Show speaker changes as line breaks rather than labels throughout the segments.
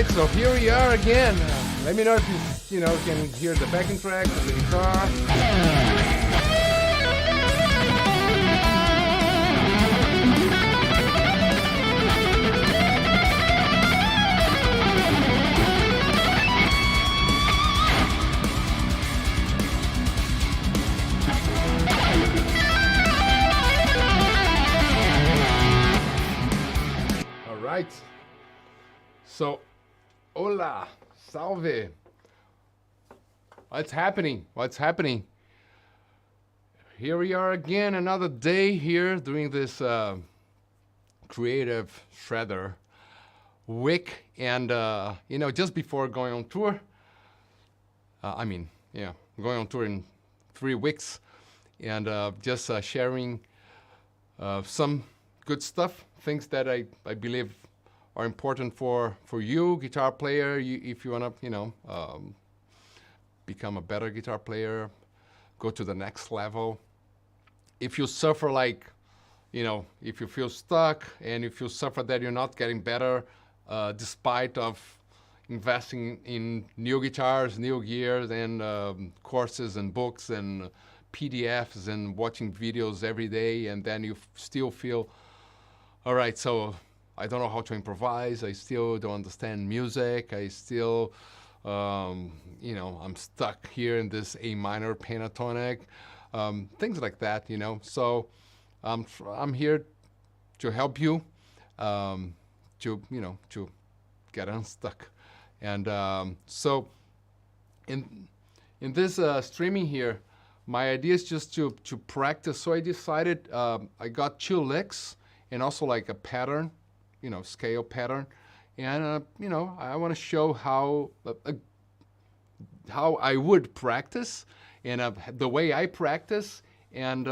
right, so here we are again. Let me know if you can hear the backing track of the guitar. All right. So, hola, salve. What's happening? What's happening? Here we are again, another day here doing this creative shredder week. And, just before going on tour, going on tour in 3 weeks and just sharing some good stuff, things that I believe are important for you, guitar player, if you want to, become a better guitar player, go to the next level. If you suffer if you feel stuck and if you suffer that you're not getting better, despite of investing in new guitars, new gears, and courses and books and PDFs and watching videos every day, and then you still feel, all right, so I don't know how to improvise. I still don't understand music. I still, I'm stuck here in this A minor pentatonic, things like that, So I'm here to help you, to get unstuck. And so in this streaming here, my idea is just to practice. So I decided I got 2 licks and also like a pattern, scale pattern. And, I want to show how I would practice and the way I practice. And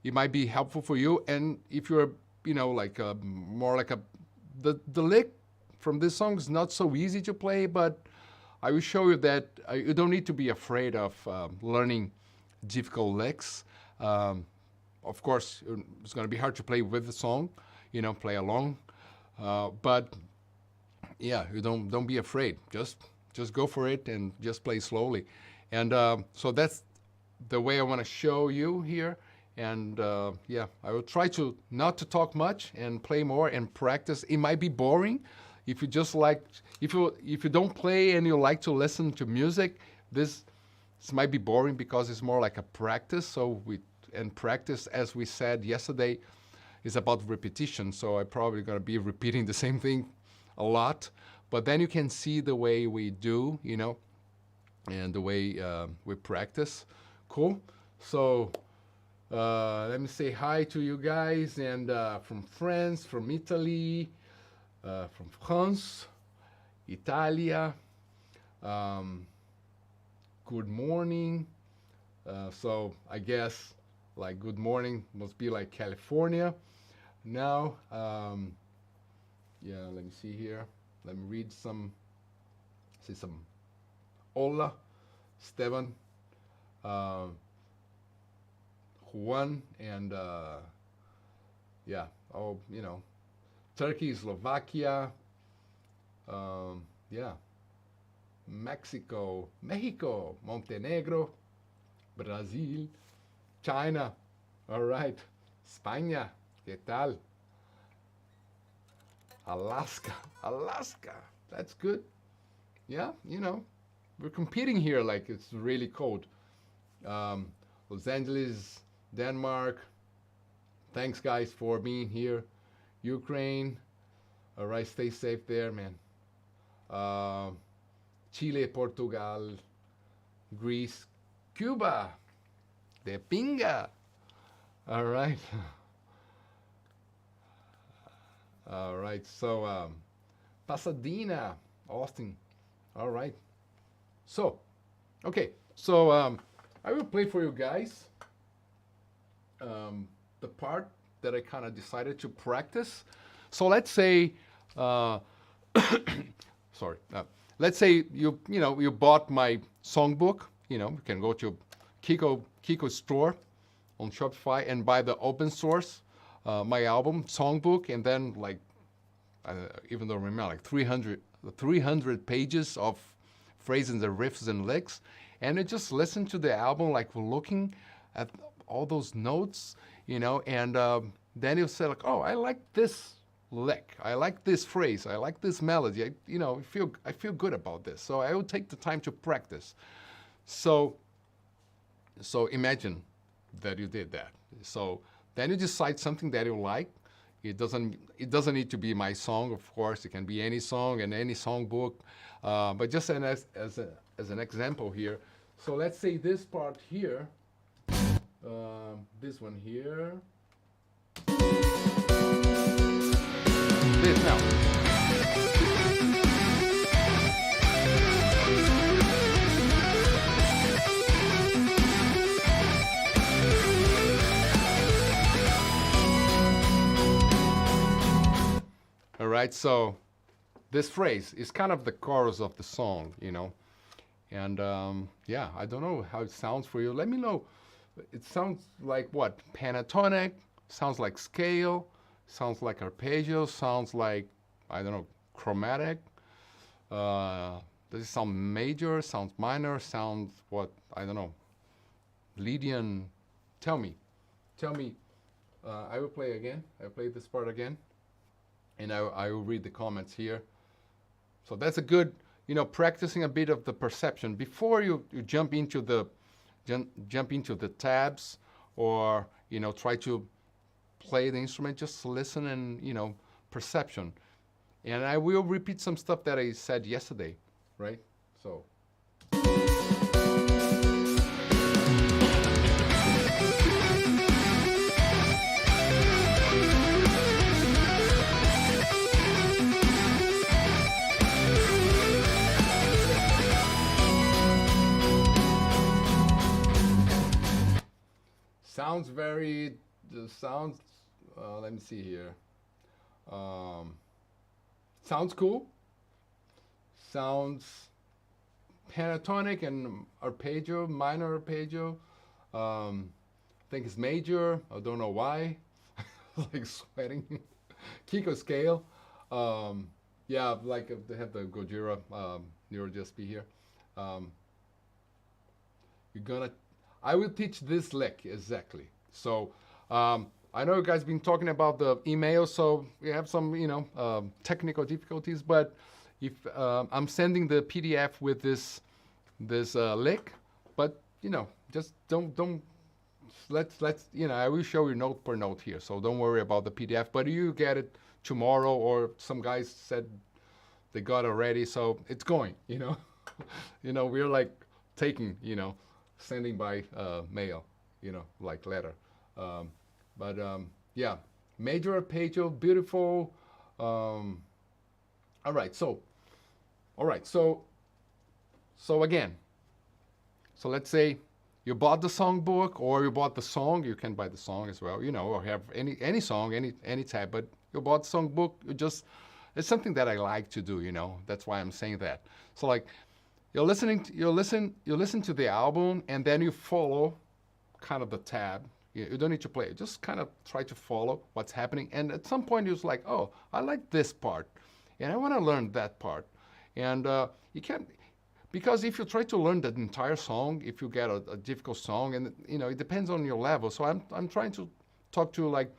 it might be helpful for you. And if you're, more like the lick from this song is not so easy to play, but I will show you that you don't need to be afraid of learning difficult licks. Of course, it's going to be hard to play with the song, play along. But yeah, you don't be afraid. Just go for it and just play slowly. And so that's the way I want to show you here. And I will try to not to talk much and play more and practice. It might be boring if you just if you don't play and you like to listen to music. This might be boring because it's more like a practice. So practice, as we said yesterday, is about repetition. So I'm probably going to be repeating the same thing a lot. But then you can see the way we do, and the way we practice. Cool. So let me say hi to you guys. And from France, from Italy, from France, Italia. Good morning. So I guess good morning must be like California now. Let me see here. Let me read some. Say some. Hola, Esteban, Juan, and Turkey, Slovakia, Mexico, Montenegro, Brazil, China, all right, España, ¿qué tal? Alaska, that's good. Yeah, we're competing here like it's really cold. Los Angeles, Denmark, thanks guys for being here. Ukraine, all right, stay safe there, man. Chile, Portugal, Greece, Cuba, de pinga. All right. All right. So, Pasadena, Austin. All right. So, okay. So, I will play for you guys the part that I kind of decided to practice. So let's say, sorry. Let's say you bought my songbook. You can go to Kiko store on Shopify and buy the open source my album songbook, and then even though remember 300 300 pages of phrases and riffs and licks, and you just listen to the album like looking at all those notes, and then you say like, oh, I like this lick, I like this phrase, I like this melody, I feel good about this, so I will take the time to practice. So imagine that you did that. So then you decide something that you like. It doesn't need to be my song, of course. It can be any song and any songbook, but just as an example here. So let's say this part here, this one here, this now. All right, so this phrase is kind of the chorus of the song, and yeah, I don't know how it sounds for you. Let me know. It sounds like what? Pentatonic, sounds like scale, sounds like arpeggio, sounds like, I don't know, chromatic. Does it sound major, sounds minor, sounds what? I don't know. Lydian. Tell me. I will play again. I play this part again. And I will read the comments here. So that's a good, practicing a bit of the perception before you jump into the tabs, or try to play the instrument. Just listen and perception. And I will repeat some stuff that I said yesterday, right? So. Let me see here. Sounds cool. Sounds pentatonic and arpeggio, minor arpeggio. I think it's major. I don't know why. Like sweating. Kiko scale. Yeah, like they have the Gojira Neuro DSP here. I will teach this lick exactly. So I know you guys been talking about the email, so we have some technical difficulties. But if I'm sending the PDF with this lick, but just don't let's I will show you note per note here. So don't worry about the PDF, but you get it tomorrow, or some guys said they got already, so it's going. We're like taking sending by mail, like letter. Yeah, major arpeggio, beautiful. All right, so again, so let's say you bought the songbook, or you bought the song. You can buy the song as well, or have any song, any type. But you bought the songbook. It's something that I like to do. That's why I'm saying that. So like, you listen to the album, and then you follow kind of the tab. You don't need to play it. Just kind of try to follow what's happening. And at some point, you're just like, oh, I like this part, and I want to learn that part. And you can't, because if you try to learn the entire song, if you get a difficult song, and it depends on your level. So I'm trying to talk to like,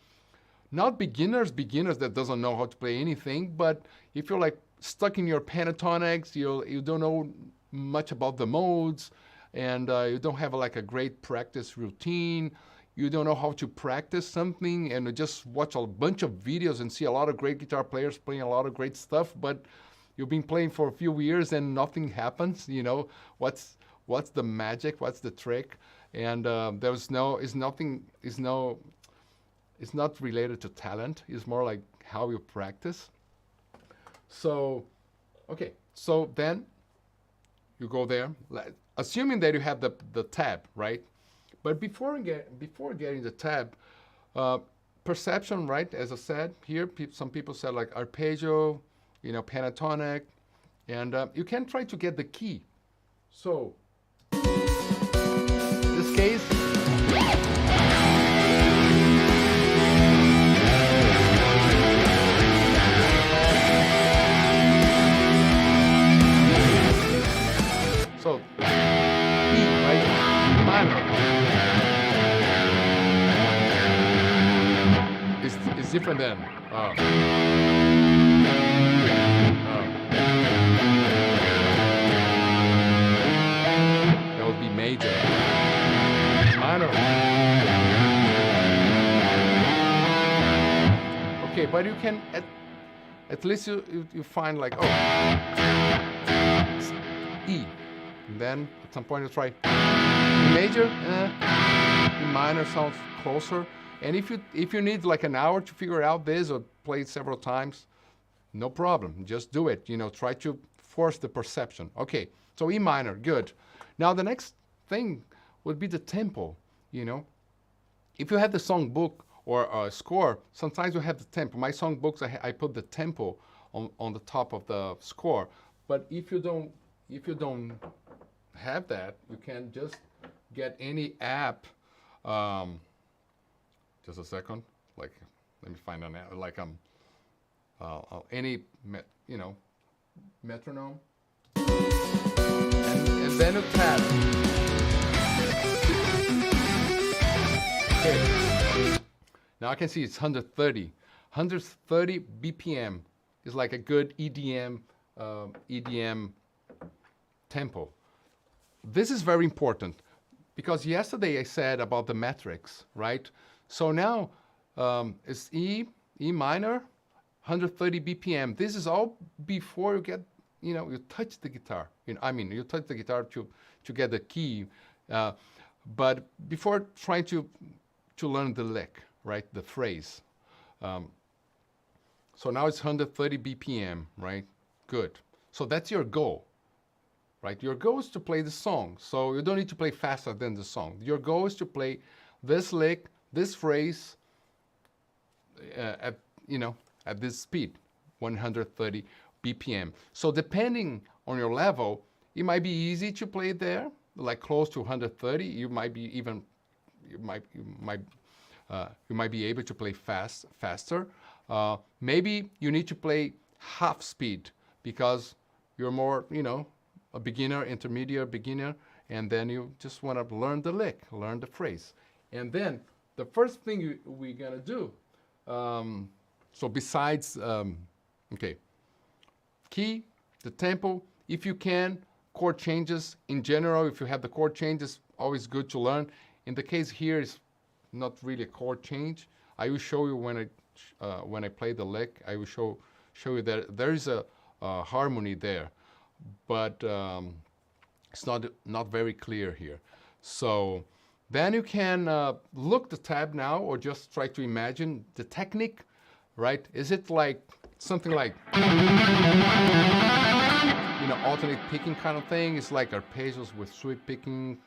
not beginners that doesn't know how to play anything, but if you're like stuck in your pentatonics, you don't know much about the modes, and you don't have like a great practice routine. You don't know how to practice something, and you just watch a bunch of videos and see a lot of great guitar players playing a lot of great stuff, but you've been playing for a few years and nothing happens. What's the magic? What's the trick? And it's not related to talent. It's more like how you practice. So, okay. So then you go there, assuming that you have the tab, right? But before getting the tab, perception, right? As I said here, some people said like arpeggio, pentatonic, and you can try to get the key. So, in this case, and then that would be major. Minor. Okay, but you can at least you find like it's E, and then at some point you try E major, E minor sounds closer. And if you need like an hour to figure out this or play it several times, no problem. Just do it. Try to force the perception. Okay, so E minor, good. Now the next thing would be the tempo. If you have the song book or a score, sometimes you have the tempo. My song books, I put the tempo on the top of the score. But if you don't have that, you can just get any app. Just a second. Like, let me find an app. Like any metronome, and then you tap. Okay. Now I can see it's 130. 130 BPM is like a good EDM tempo. This is very important because yesterday I said about the metrics, right? So now it's E minor, 130 BPM. This is all before you get, you touch the guitar. You touch the guitar to get the key, but before trying to learn the lick, right? The phrase. So now it's 130 BPM, right? Good. So that's your goal, right? Your goal is to play the song. So you don't need to play faster than the song. Your goal is to play this lick, this phrase at this speed, 130 BPM. So depending on your level, it might be easy to play there, like close to 130. You might be able to play faster. Maybe you need to play half speed because you're more, a beginner, intermediate, beginner, and then you just want to learn the lick, learn the phrase. And then the first thing we're going to do, so besides, key, the tempo, if you can, chord changes. In general, if you have the chord changes, always good to learn. In the case here, it's not really a chord change. I will show you when I play the lick. I will show you that there is a harmony there, but it's not very clear here. So then you can look the tab now, or just try to imagine the technique, right? Is it like something like alternate picking kind of thing? It's like arpeggios with sweep picking.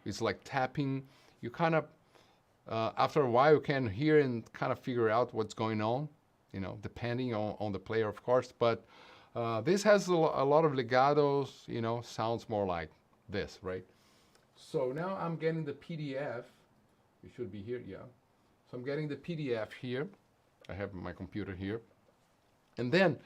It's like tapping. You kind of after a while, you can hear and kind of figure out what's going on, depending on the player, of course. But this has a lot of legatos, sounds more like this, right? So now I'm getting the PDF. It should be here, yeah. So I'm getting the PDF here. I have my computer here. And then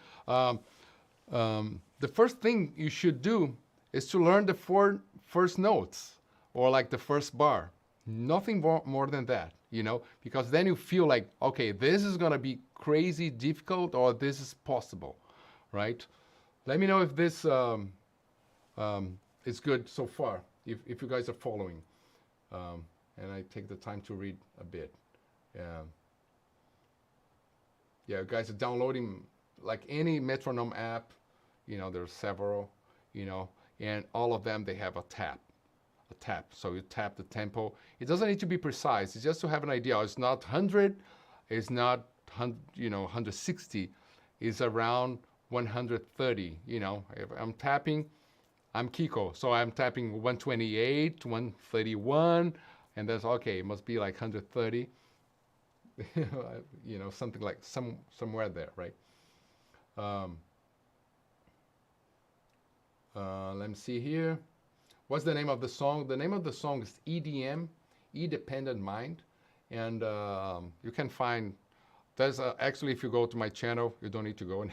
the first thing you should do is to learn the 4 first notes, or like the first bar. Nothing more than that, because then you feel like, okay, this is going to be crazy difficult, or this is possible, right? Let me know if this is good so far, if you guys are following. And I take the time to read a bit. Yeah, you guys are downloading like any metronome app, there's several, and all of them, they have a tap. So you tap the tempo. It doesn't need to be precise. It's just to have an idea. It's not 100. It's not 160. It's around 130. If I'm tapping, I'm Kiko, so I'm tapping 128, 131, and that's okay. It must be like 130. Something like somewhere there, right? Let me see here. What's the name of the song? The name of the song is EDM, E-Dependent Mind. And you can find, there's actually, if you go to my channel, you don't need to go,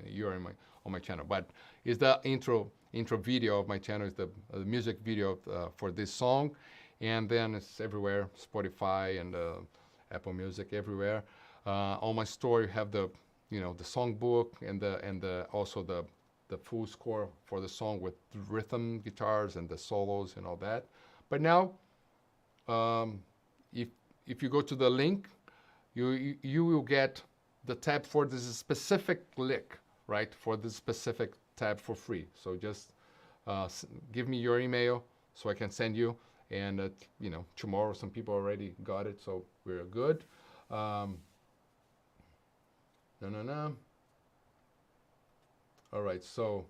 you're on my channel. But it's the intro video of my channel, is the music video for this song. And then it's everywhere, Spotify and Apple Music, everywhere. On my store, you have the, the song book and also the full score for the song with rhythm guitars and the solos and all that. But now, if you go to the link, you will get the tab for this specific lick, right? For this specific tab for free. So just give me your email so I can send you. And tomorrow some people already got it, so we're good. No. All right, so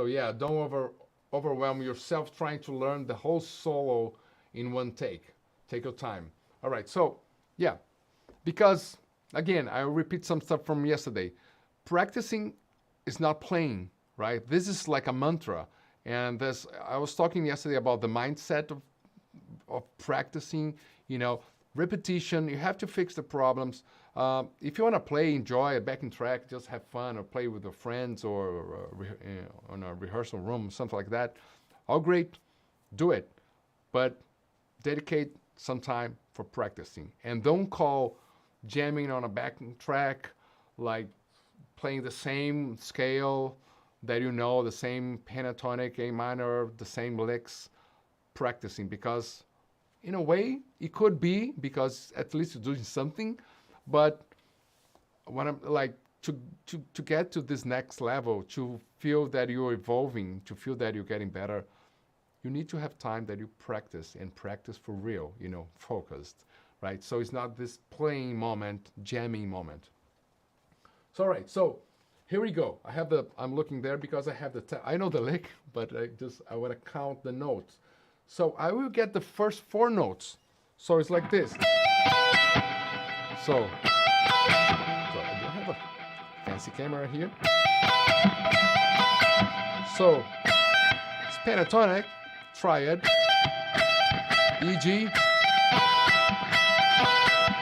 yeah, don't overwhelm yourself trying to learn the whole solo in one take. Take your time. All right, so yeah, because again, I repeat some stuff from yesterday. Practicing is not playing, right? This is like a mantra. And I was talking yesterday about the mindset of practicing, repetition. You have to fix the problems. If you want to play, enjoy a backing track, just have fun, or play with your friends, or on a rehearsal room, something like that. All great, do it. But dedicate some time for practicing. And don't call jamming on a backing track like playing the same scale that the same pentatonic, A minor, the same licks, practicing. Because in a way, it could be, because at least you're doing something. But when I'm like, to get to this next level, to feel that you're evolving, to feel that you're getting better, you need to have time that you practice, and practice for real, focused, right? So it's not this playing moment, jamming moment. So, all right, so here we go. I'm looking there because I have I know the lick, but I want to count the notes. So I will get the first 4 notes. So it's like this. So I don't have a fancy camera here. So it's pentatonic, triad, E, G,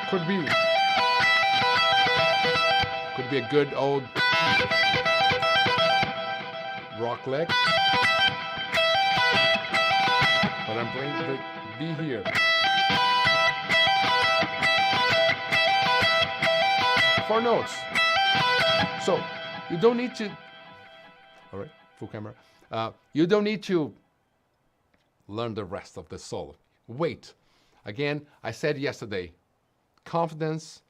could be a good old rock lick, but I'm playing the B here. Four notes. So you don't need to, all right, full camera. You don't need to learn the rest of the solo. Wait. Again, I said yesterday, confidence,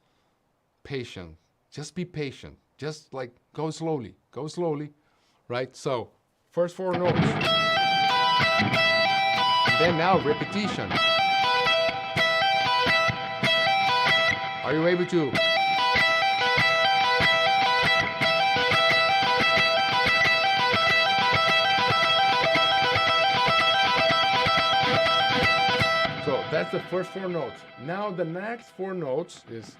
patience. Just be patient. Just like go slowly, right? So first 4 notes. Then now repetition. Are you able to? So that's the first 4 notes. Now the next 4 notes is,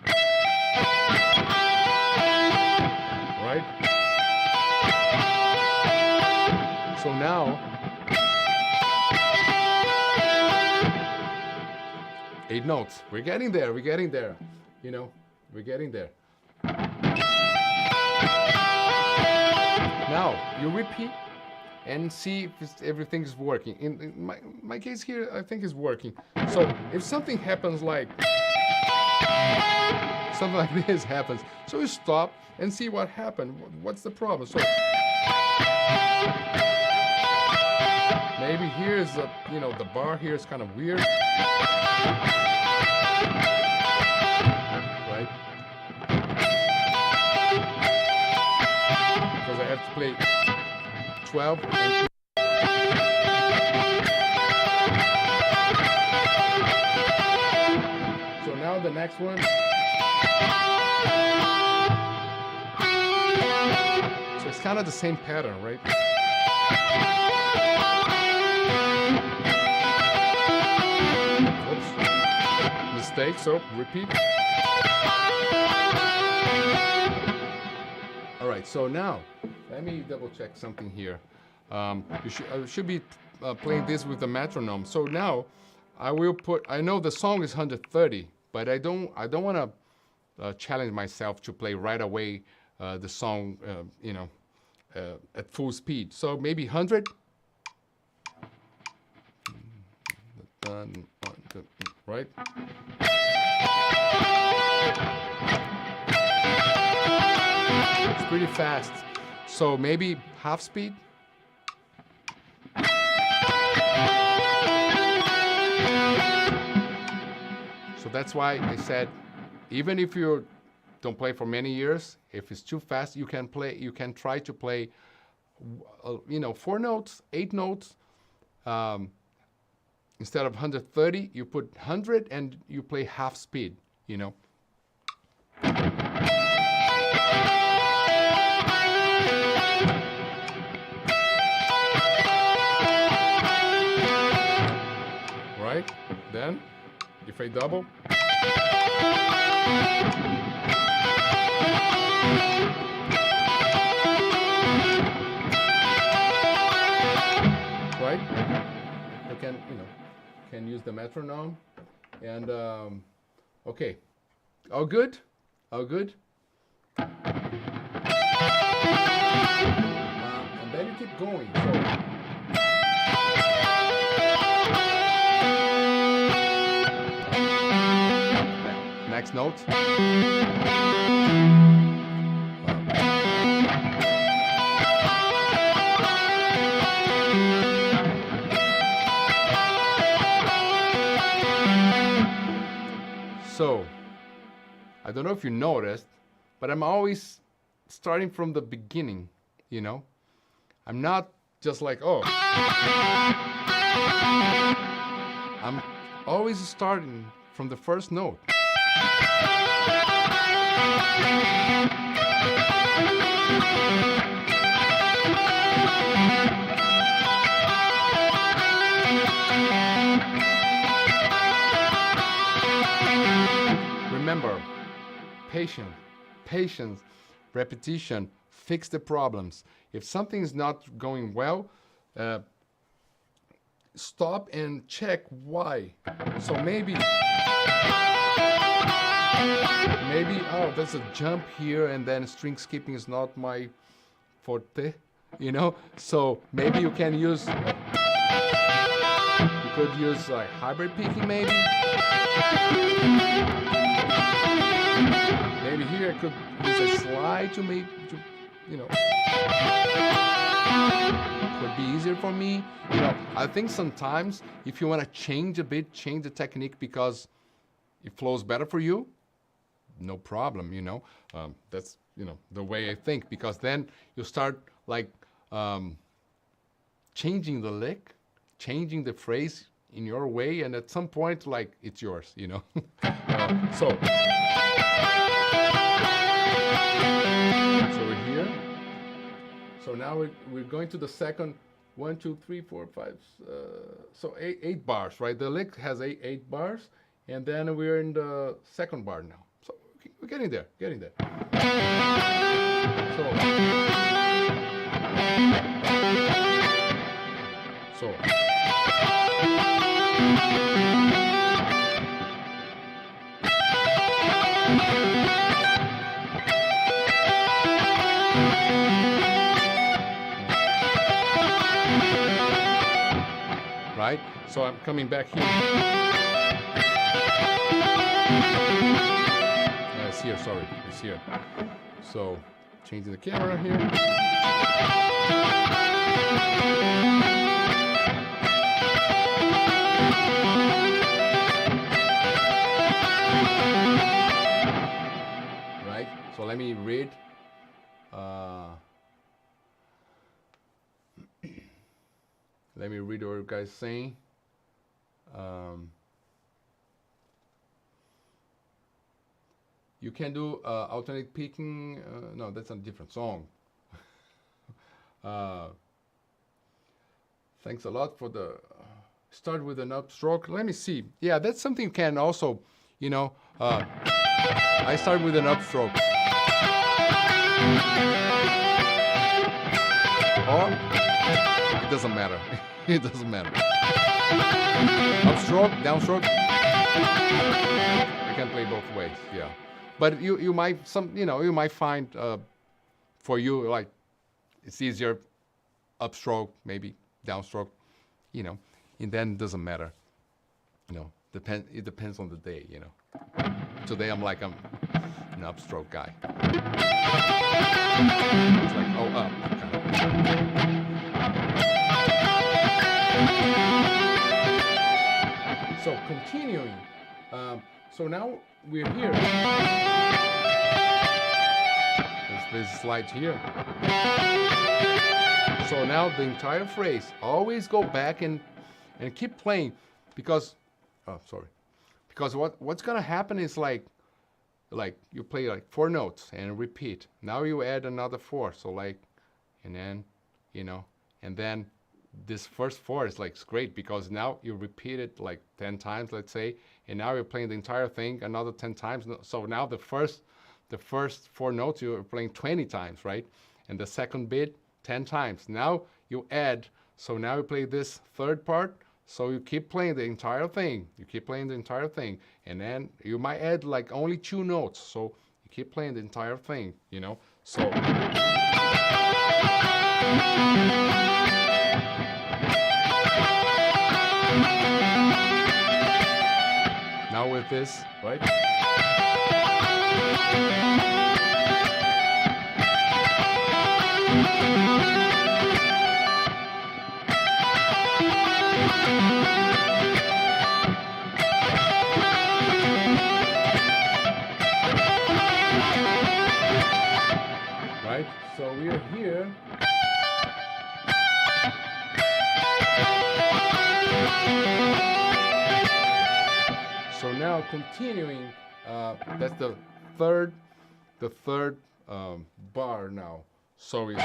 right? So now 8 notes. We're getting there. We're getting there. We're getting there. Now you repeat and see if everything is working. In my case here, I think it's working. So if something happens like something like this happens, so you stop and see what happened. What's the problem? So maybe here's the bar here is kind of weird, right? Because I have to play 12 and so now the next one. So it's kind of the same pattern, right? Oops. Mistake, so repeat. All right, so now let me double check something here. I should be playing this with the metronome. So now I will I know the song is 130, but I don't want to challenge myself to play right away the song, at full speed. So maybe 100. Right? It's pretty fast. So maybe half speed. So that's why I said, even if you don't play for many years, if it's too fast, you can play. You can try to play, 4 notes, 8 notes. Instead of 130, you put 100 and you play half speed. Right? Then, if I double. Right? You can use the metronome. And, okay. All good? All good? And then you keep going. So. Next note. So, I don't know if you noticed, but I'm always starting from the beginning, I'm not just like, oh. I'm always starting from the first note. Remember, patience, repetition, fix the problems. If something is not going well, stop and check why. So maybe, oh, there's a jump here, and then string skipping is not my forte, So maybe you can use, you could use like hybrid picking maybe. Maybe here I could use a slide to make, could be easier for me. I think sometimes if you want to change a bit, change the technique because it flows better for you, no problem, That's, the way I think, because then you start like changing the lick, changing the phrase in your way, and at some point, like, it's yours, So we're here. So now we're going to the second 1, 2, 3, 4, 5. So eight bars, right? The lick has eight bars, and then we're in the second bar now. So we're getting there. So. Right? So I'm coming back here. It's here, sorry. It's here. So, changing the camera here. Right? So let me read. Let me read what you guys saying. You can do alternate picking. No, that's a different song. Thanks a lot for the start with an upstroke. Let me see. Yeah, that's something you can also, I start with an upstroke. Or it doesn't matter. It doesn't matter. Upstroke, downstroke. You can play both ways. Yeah, but you might find for you like it's easier upstroke, maybe downstroke, and then it doesn't matter. It depends on the day, Today I'm like an upstroke guy. It's like, oh, up. So continuing. So now we're here. There's this slide here. So now the entire phrase, always go back and keep playing, because, oh, sorry. Because what's gonna happen is like you play like 4 notes and repeat. Now you add another 4, so like, and then, you know, and then this first 4 is like, it's great because now you repeat it like 10 times, let's say, and now you're playing the entire thing another 10 times. So now the first 4 notes you're playing 20 times, right? And the second bit 10 times. Now you add, so now you play this third part. So you keep playing the entire thing. You keep playing the entire thing. And then you might add like only 2 notes. So you keep playing the entire thing, you know? So. Now with this, right? Right? So we are here. So now continuing, that's the third bar now. So it's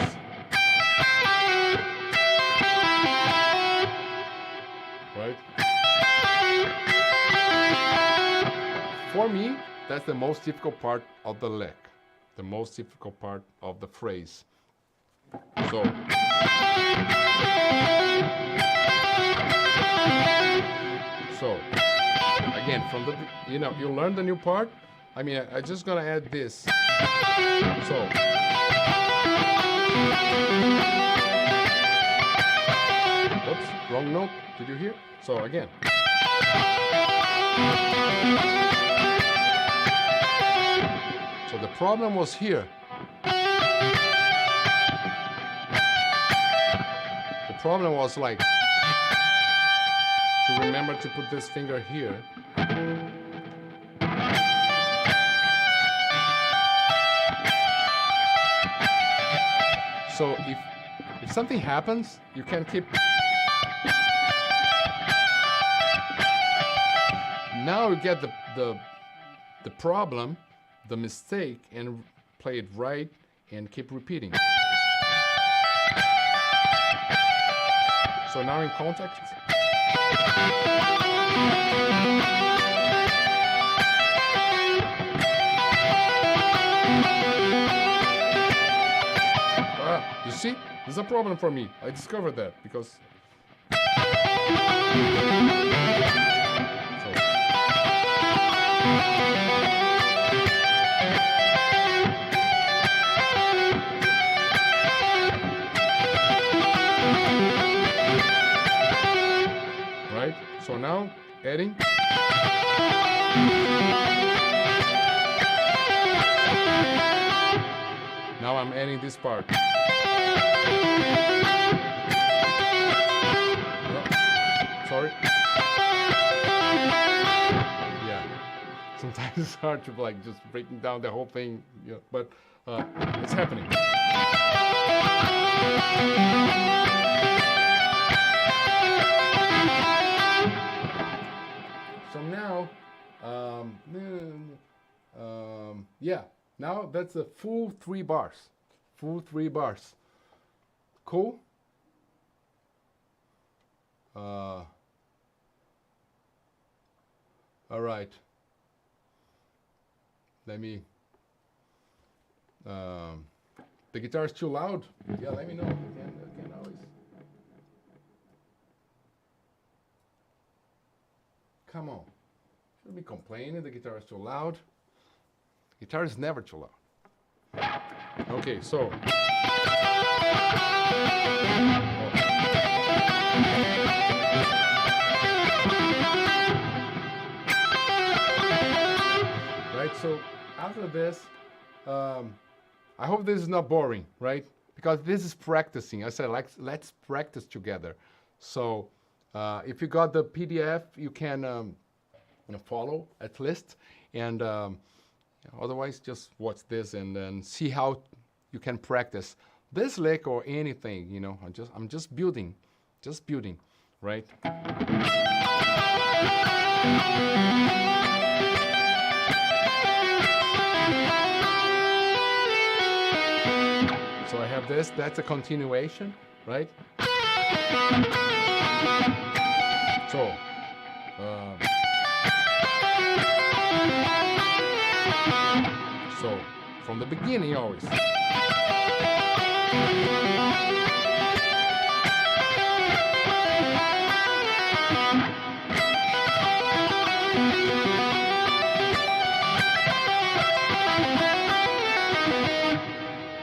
right. For me, that's the most difficult part of the lick, the most difficult part of the phrase. So. So. Again, from the, you know, you learn the new part. I mean, I'm just gonna add this. So. Oops, wrong note. Did you hear? So again. So the problem was here. The problem was like to remember to put this finger here. So if something happens, you can keep. Now you get the problem, the mistake, and play it right and keep repeating. So now in context. You see, there's a problem for me. I discovered that because. Right? So now, adding. Now I'm adding this part. Oh, sorry. Yeah. Sometimes it's hard to like just breaking down the whole thing, you know, but it's happening. So now, yeah, now that's the full 3 bars. Full 3 bars. Cool? All right. Let me. The guitar is too loud. Yeah, let me know. I can always. Come on. Shouldn't be complaining the guitar is too loud. Guitar is never too loud. Okay, so. So after this, I hope this is not boring, right? Because this is practicing. I said, like, let's practice together. So if you got the PDF, you can follow at least, and otherwise just watch this and then see how you can practice this lick or anything. I'm just building, right? So I have this. That's a continuation, right? So. So, from the beginning always.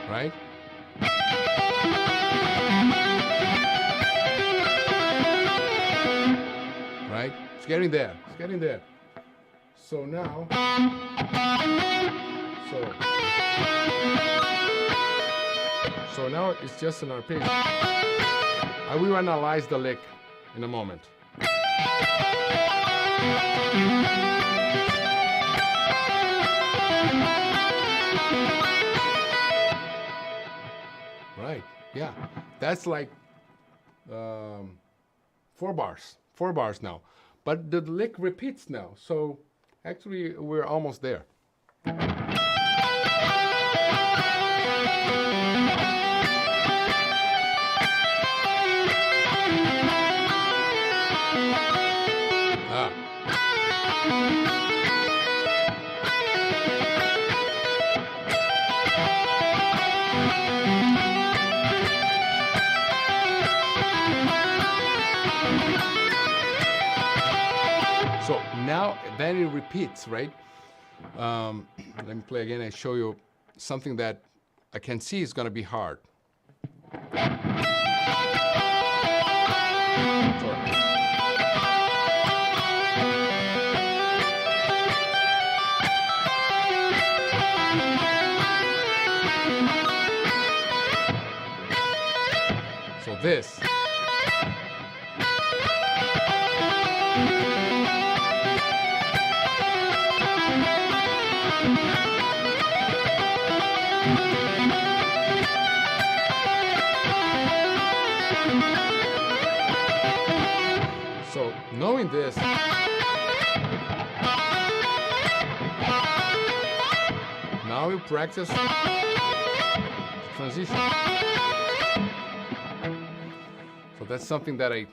Right? Right? It's getting there. It's getting there. So now, so now it's just an arpeggio. I will analyze the lick in a moment. Right, yeah, that's like 4 bars now, but the lick repeats now, so actually we're almost there. So now, then it repeats, right? Let me play again and show you something that I can see is going to be hard. So this. So knowing this, now we practice transition. So that's something that I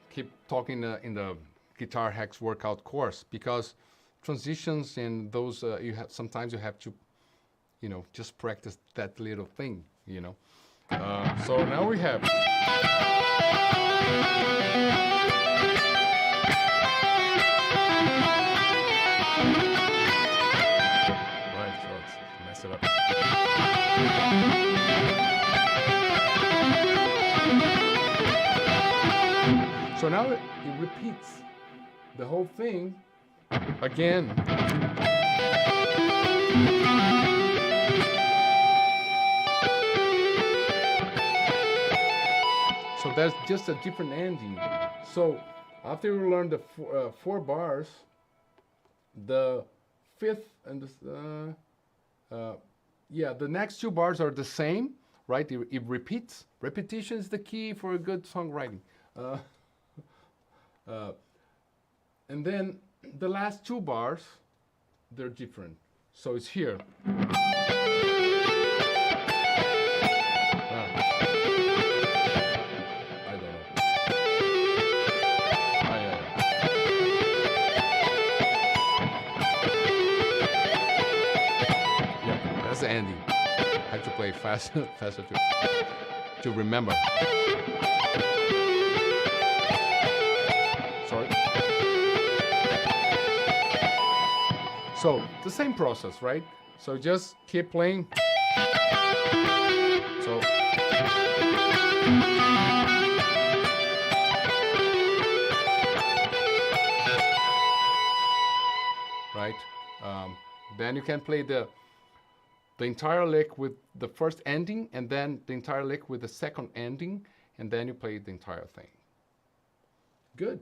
keep talking in the Guitar Hacks workout course, because transitions and those sometimes you have to, just practice that little thing, So now we have. Right, so let's mess it up. So now it repeats the whole thing again. So that's just a different ending. So after you learn the 4 bars, the 5th and the next 2 bars are the same, right? It repeats. Repetition is the key for a good songwriting. And then the last 2 bars, they're different. So it's here. The ending. I have to play faster to remember. Sorry. So the same process, right? So just keep playing. So right. Then then you can play the entire lick with the first ending, and then the entire lick with the second ending, and then you play the entire thing. Good.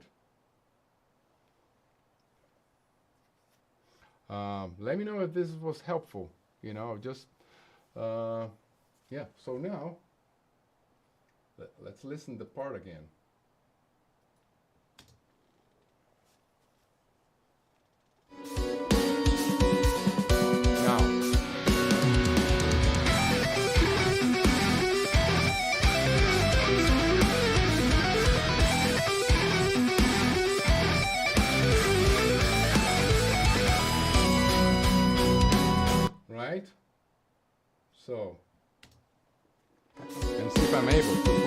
Let me know if this was helpful. You know, just, yeah. So now, let's listen to the part again. Right? So, and see if I'm able to play.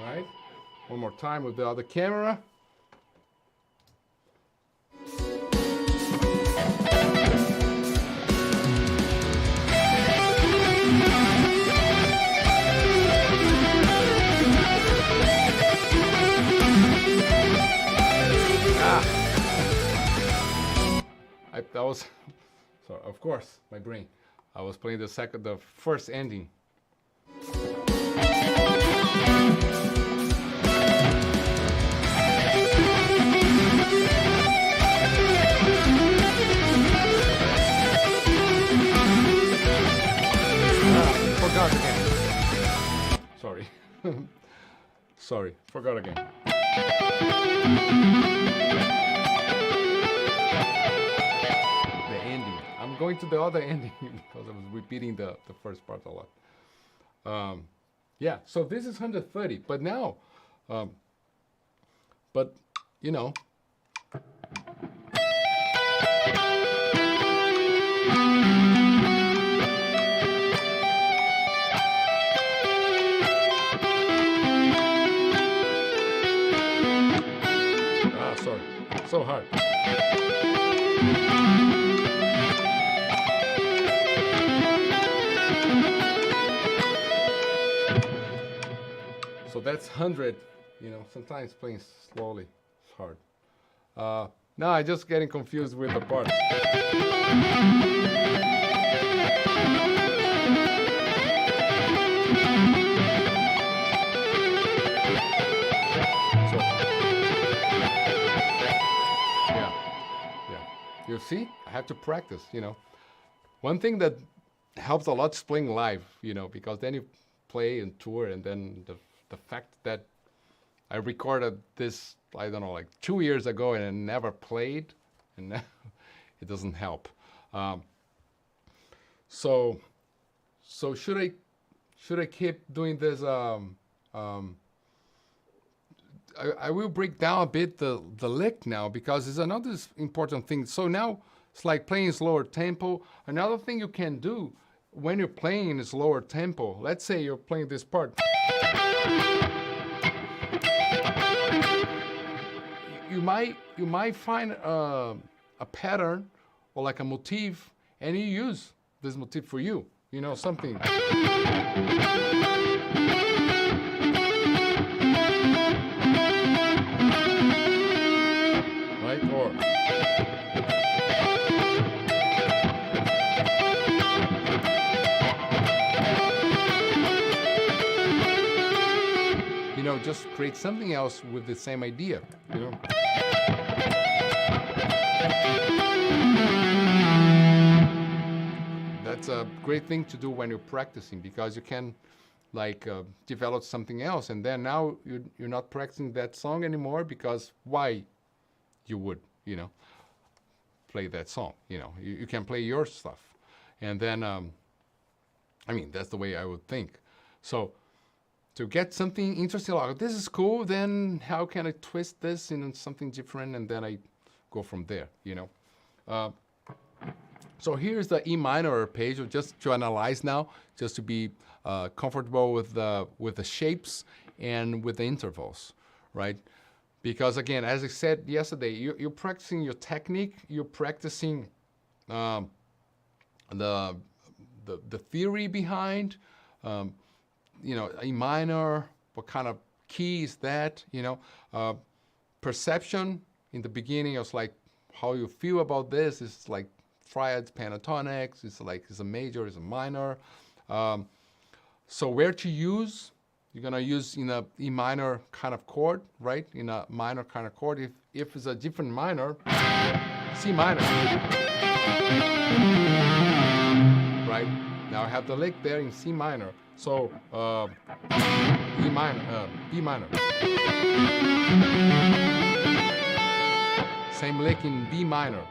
Right? One more time with the other camera. That was, sorry, of course, my brain. I was playing the first ending. Forgot again. Sorry. Sorry, forgot again. I'm going to the other ending because I was repeating the first part a lot. Yeah, so this is 130, but now, but you know. Sorry, so hard. So that's 100, you know, sometimes playing slowly is hard. Now I'm just getting confused with the parts. So, yeah. You see, I have to practice, you know. One thing that helps a lot is playing live, you know, because then you play and tour, and then the fact that I recorded this, I don't know, like 2 years ago and I never played, and now it doesn't help. So should I keep doing this? I will break down a bit the lick now, because it's another important thing. So now it's like playing slower tempo. Another thing you can do when you're playing in slower tempo, let's say you're playing this part. You might find a pattern or like a motif, and you use this motif for you. You know, something. Right? Or you know, just create something else with the same idea, you know. That's a great thing to do when you're practicing, because you can like develop something else, and then now you're not practicing that song anymore, because why you would, you know, play that song, you know, you can play your stuff. And then, I mean, that's the way I would think. So to get something interesting, like this is cool, then how can I twist this into something different, and then I go from there, you know. So here's the E minor arpeggio, just to analyze now, just to be comfortable with the shapes and with the intervals, right? Because again, as I said yesterday, you're practicing your technique, you're practicing um, the theory behind, E minor, what kind of key is that, perception in the beginning. I was like, how you feel about this is like triads, pentatonics. It's like, it's a major, it's a minor. So where to use? You're gonna use in a E minor kind of chord, right? In a minor kind of chord. If it's a different minor, C minor, right? Now I have the lick there in C minor. So E minor, B minor. Same lick in B minor.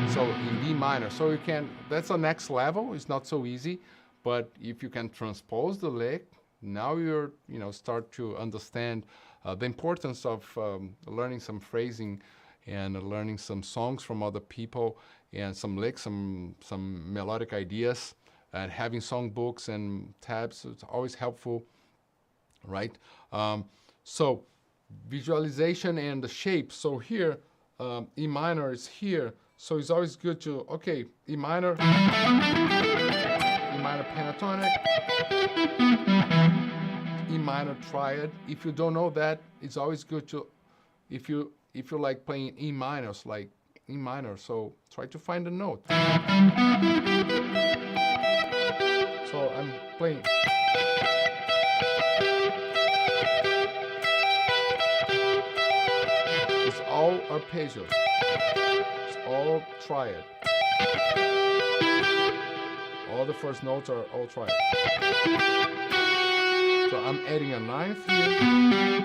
So in B minor. So you can, that's the next level. It's not so easy, but if you can transpose the lick, now you're, start to understand the importance of learning some phrasing and learning some songs from other people and some licks, some melodic ideas, and having song books and tabs. It's always helpful, right? So visualization and the shape. So here, E minor is here. So it's always good to, okay, E minor pentatonic, E minor triad. If you don't know that, it's always good to, if you like playing E minors, like E minor, so try to find a note. So I'm playing. It's all arpeggios. It's all triad. All the first notes are all triad. So I'm adding a ninth here,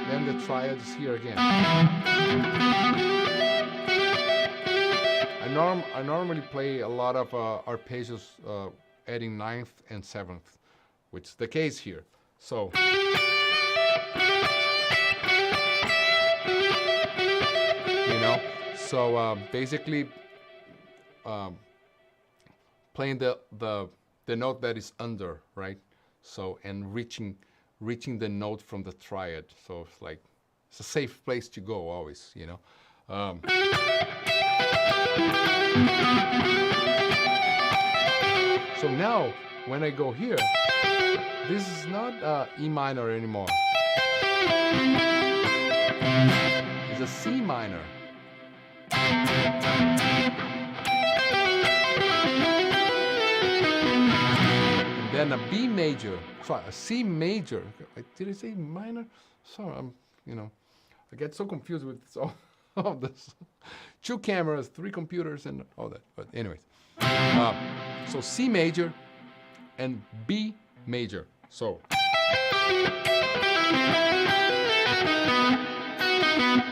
then the triad is here again. I normally play a lot of arpeggios adding ninth and seventh, which is the case here. So basically playing the note that is under, right? So, and reaching the note from the triad. So it's like, it's a safe place to go always, So now, when I go here, this is not E minor anymore. It's a C minor. And then a B major, sorry, a C major. Did I say minor? Sorry, I get so confused with all this. 2 cameras, 3 computers, and all that. But anyways, so C major and B major. So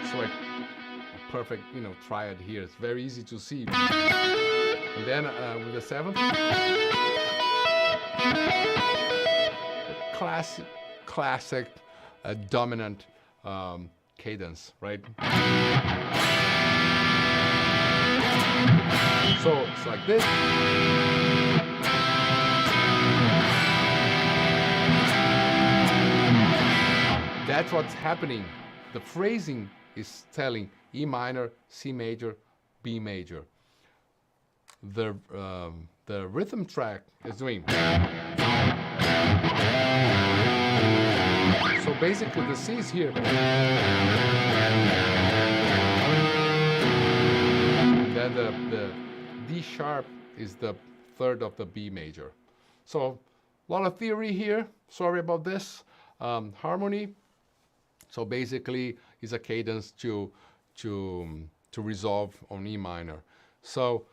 it's like a perfect, triad here. It's very easy to see. And then with the 7th, classic dominant cadence, right? So it's like this. That's what's happening. The phrasing is telling E minor, C major, B major. The rhythm track is doing. So basically the C is here. Then the D sharp is the 3rd of the B major. So a lot of theory here. Sorry about this. Harmony. So basically is a cadence to resolve on E minor. So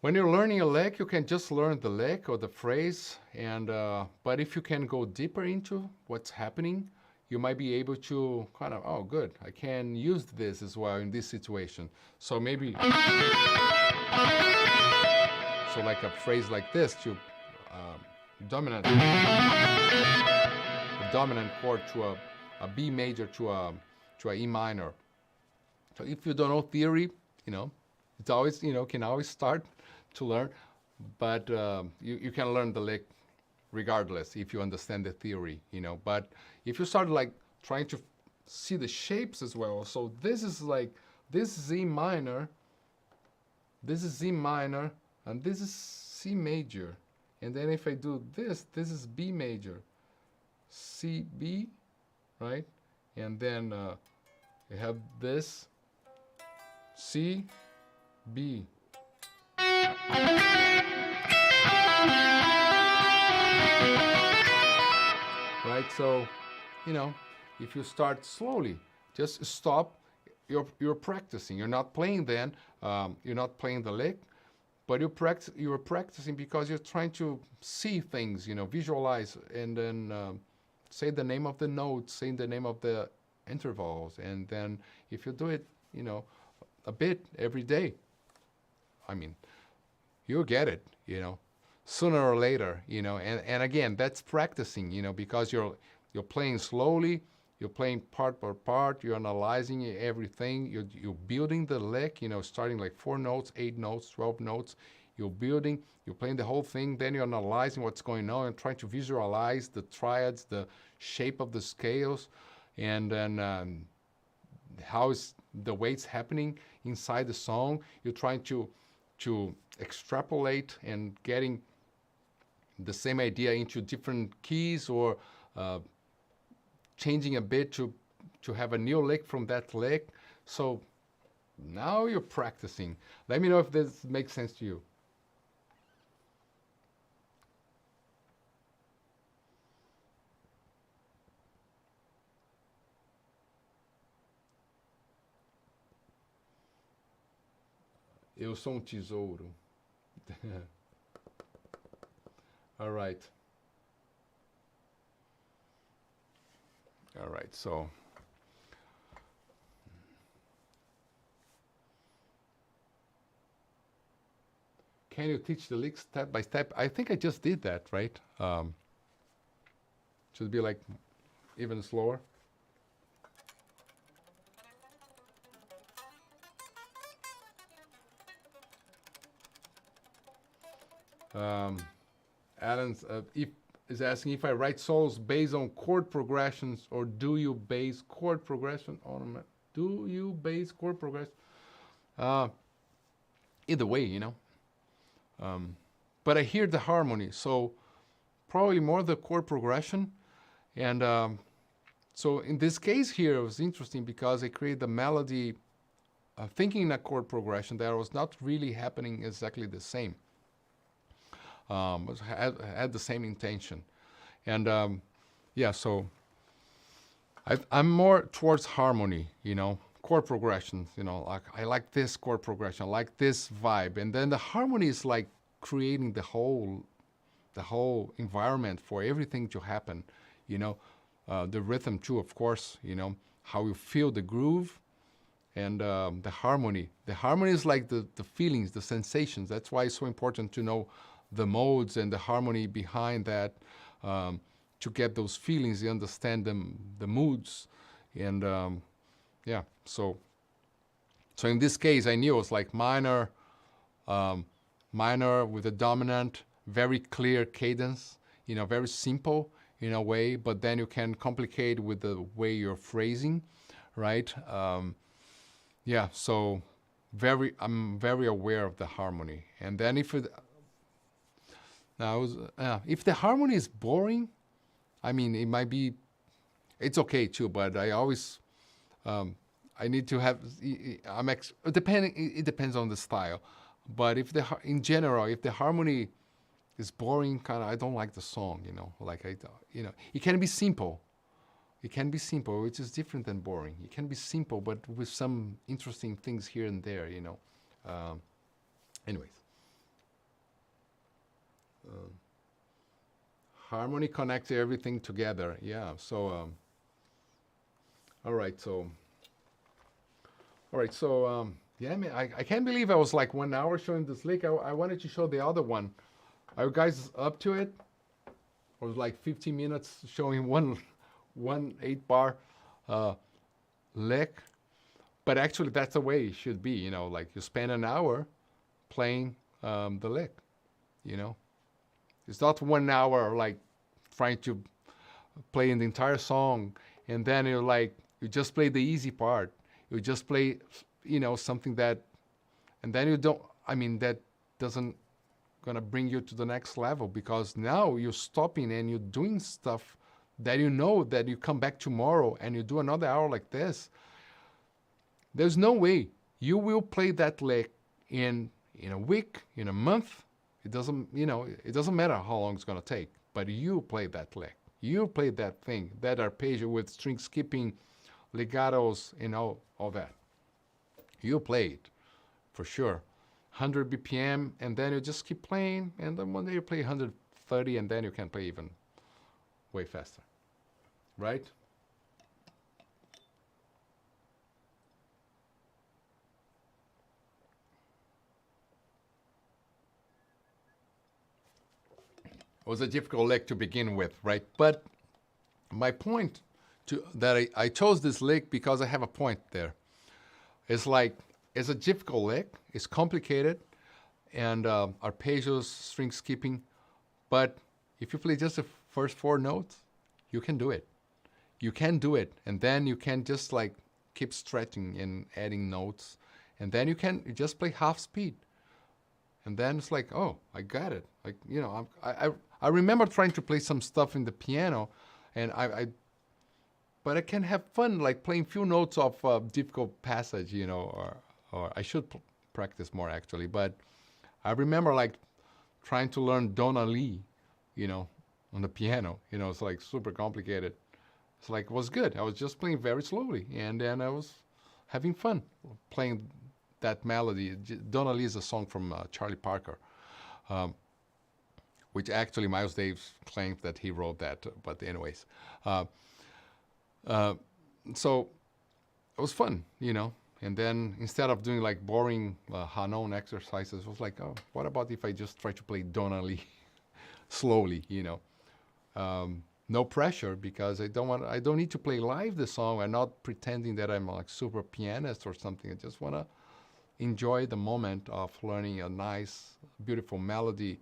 when you're learning a lick, you can just learn the lick or the phrase, and but if you can go deeper into what's happening, you might be able to kind of, oh, good, I can use this as well in this situation. So maybe, so like a phrase like this to dominant chord to a B major to a E minor. So if you don't know theory, it's always, can always start to learn, but you can learn the lick regardless if you understand the theory, But if you start like trying to see the shapes as well. So this is like, this is E minor, this is E minor, and this is C major. And then if I do this, this is B major, C, B, right? And then I have this, C, B. Right, so, if you start slowly, just stop. You're practicing. You're not playing then. You're not playing the lick, but you're practicing because you're trying to see things. Visualize, and then say the name of the notes, say the name of the intervals, and then if you do it, a bit every day, I mean, you'll get it. Sooner or later, and again, that's practicing, because you're playing slowly, you're playing part by part, you're analyzing everything, you're building the lick, starting like 4 notes, 8 notes, 12 notes, you're building, you're playing the whole thing, then you're analyzing what's going on and trying to visualize the triads, the shape of the scales, and then how is the way it's happening inside the song. You're trying to extrapolate and getting the same idea into different keys, or changing a bit to have a new lick from that lick. So now you're practicing. Let me know if this makes sense to you. Eu sou tesouro. All right. All right, so can you teach the licks step by step? I think I just did that, right? Should be like even slower. Alan's is asking if I write solos based on chord progressions, or do you base chord progression on? Do you base chord progression? Either way, but I hear the harmony, so probably more the chord progression. And so in this case here, it was interesting because I created the melody thinking in a chord progression that was not really happening exactly the same. Had the same intention. And yeah, so I'm more towards harmony, chord progressions, like I like this chord progression, I like this vibe. And then the harmony is like creating the whole environment for everything to happen, the rhythm too, of course, how you feel the groove, and the harmony. The harmony is like the feelings, the sensations. That's why it's so important to know the modes and the harmony behind that, to get those feelings, you understand them, the moods. And yeah, so in this case, I knew it was like minor with a dominant, very clear cadence, very simple in a way, but then you can complicate with the way you're phrasing, right? Yeah, so I'm very aware of the harmony. And then if the harmony is boring, I mean, it might be, it's okay too, but I always, I need to have, it depends on the style. But in general, if the harmony is boring, I don't like the song, like it can be simple. It can be simple, which is different than boring. It can be simple, but with some interesting things here and there, anyways. Harmony connects everything together. Yeah. So, all right. So, yeah, I mean, I can't believe I was like 1 hour showing this lick. I wanted to show the other one. Are you guys up to it? Or was like 15 minutes showing one 8-bar lick? But actually, that's the way it should be. Like you spend an hour playing the lick. It's not 1 hour like trying to play in the entire song and then you're like, you just play the easy part. You just play, something that, and then you don't, that doesn't gonna bring you to the next level, because now you're stopping and you're doing stuff that you know that you come back tomorrow and you do another hour like this. There's no way you will play that lick in a week, in a month. It doesn't matter how long it's gonna take, but you play that lick. You play that thing, that arpeggio with string skipping, legatos, all that. You play it, for sure. 100 BPM, and then you just keep playing, and then one day you play 130, and then you can play even way faster, right? It was a difficult lick to begin with, right? But my point that I chose this lick because I have a point there. It's like, it's a difficult lick, it's complicated, and arpeggios, string skipping, but if you play just the first 4 notes, you can do it. You can do it, and then you can just like keep stretching and adding notes, and then you just play half speed. And then it's like, oh, I got it. Like, I remember trying to play some stuff in the piano, and but I can have fun like playing few notes of difficult passage, or I should practice more actually. But I remember like trying to learn Donna Lee, on the piano. It's like super complicated. It's like, it was good. I was just playing very slowly, and then I was having fun playing that melody. Donna Lee is a song from Charlie Parker, which actually Miles Davis claims that he wrote that. But anyways, so it was fun, And then instead of doing like boring Hanon exercises, I was like, oh, what about if I just try to play Donna Lee slowly, No pressure, because I don't need to play live the song. I'm not pretending that I'm like super pianist or something. I just want to enjoy the moment of learning a nice, beautiful melody,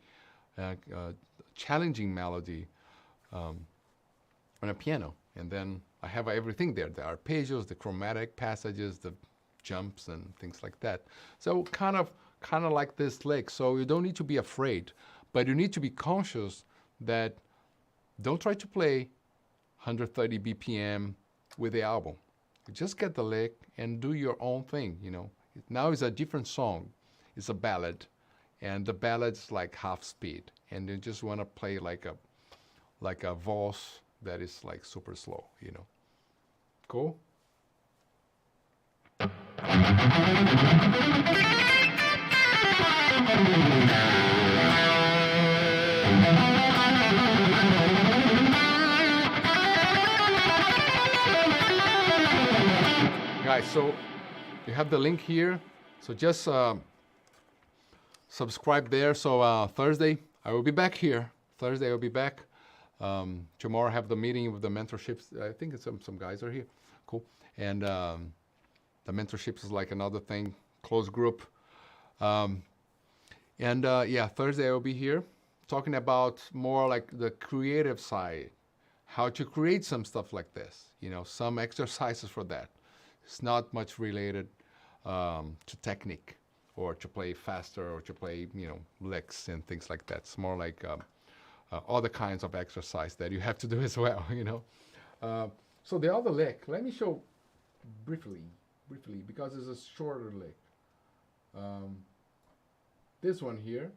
challenging melody on a piano. And then I have everything there, the arpeggios, the chromatic passages, the jumps and things like that. So kind of like this lick. So you don't need to be afraid, but you need to be conscious that don't try to play 130 BPM with the album. You just get the lick and do your own thing, Now it's a different song. It's a ballad, and the ballad's like half speed, and you just want to play like a valse that is like super slow, Cool? Guys, so you have the link here. So just subscribe there. So Thursday, I will be back here. Thursday, I will be back. Tomorrow, I have the meeting with the mentorships. I think some guys are here. Cool. And the mentorships is like another thing, closed group. Yeah, Thursday, I will be here talking about more like the creative side, how to create some stuff like this, some exercises for that. It's not much related to technique or to play faster or to play, licks and things like that. It's more like other kinds of exercise that you have to do as well, So the other lick, let me show briefly, because it's a shorter lick. This one here.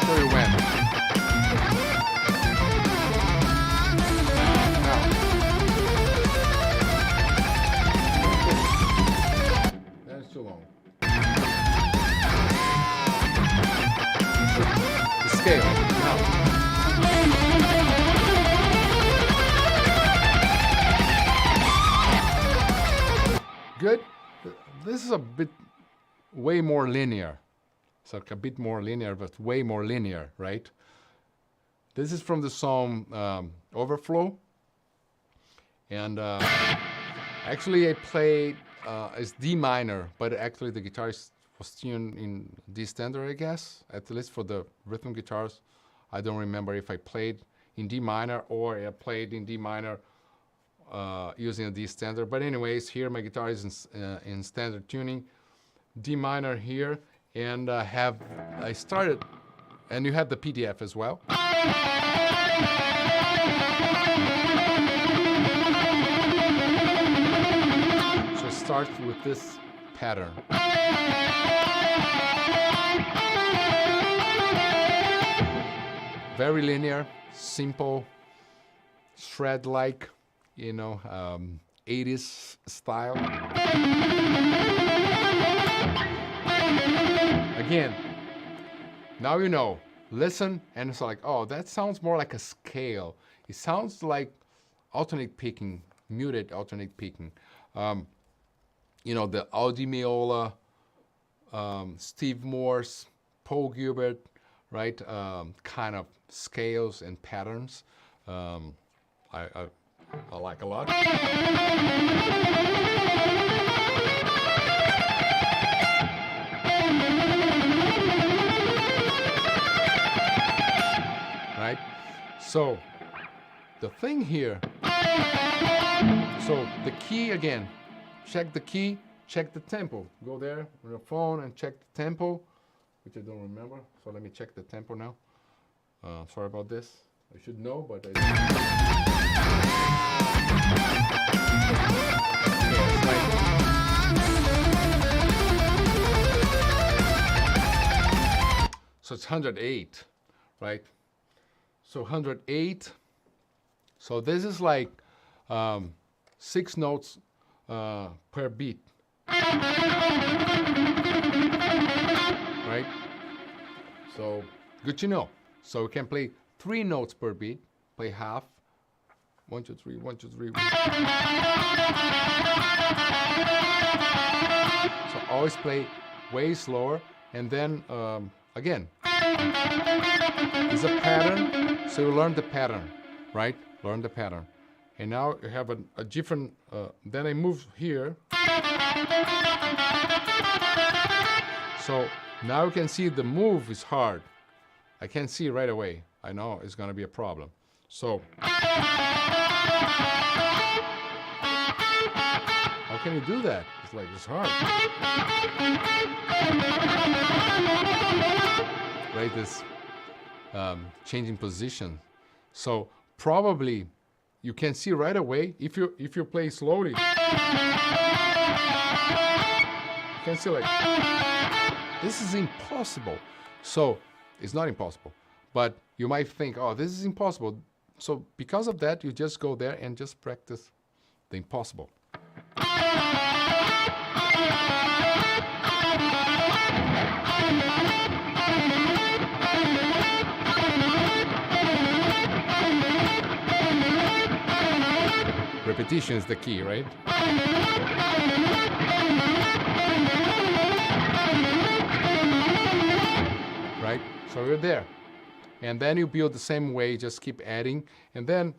Show you when. That's too long. The scale. Now. Good. This is a bit way more linear. It's like a bit more linear, but way more linear, right? This is from the song Overflow. And actually I played as D minor, but actually the guitar was tuned in D standard, I guess, at least for the rhythm guitars. I don't remember if I played in D minor, or I play it in D minor using a D standard. But anyways, here my guitar is in standard tuning, D minor here, and I started, and you have the PDF as well. So it starts with this pattern. Very linear, simple, shred-like, you know, 80s style. Again, now you know. Listen, and it's like, oh, that sounds more like a scale. It sounds like alternate picking, muted alternate picking. You know, the Audi Meola, Steve Morse, Paul Gilbert, right? Kind of scales and patterns. I like a lot. Right? So the thing here, so the key again, check the key, check the tempo. Go there on your phone and check the tempo, which I don't remember. So let me check the tempo now. Sorry about this. I should know, but I don't. So it's 108, right? So 108. So this is like 6 notes per beat, right? So good to know. So we can play 3 notes per beat, play half. 1, 2, 3, 1, 2, 3. So always play way slower, and then again, it's a pattern. So you learn the pattern, right? Learn the pattern. And now you have a different, then I move here. So now you can see the move is hard. I can see right away. I know it's gonna be a problem. So, how can you do that? It's like, it's hard. Right, this changing position. So probably you can see right away if you play slowly. You can see like this is impossible. So it's not impossible, but you might think, oh, this is impossible. So because of that, you just go there and just practice the impossible. Repetition is the key, right? Right? So you're there. And then you build the same way, just keep adding. And then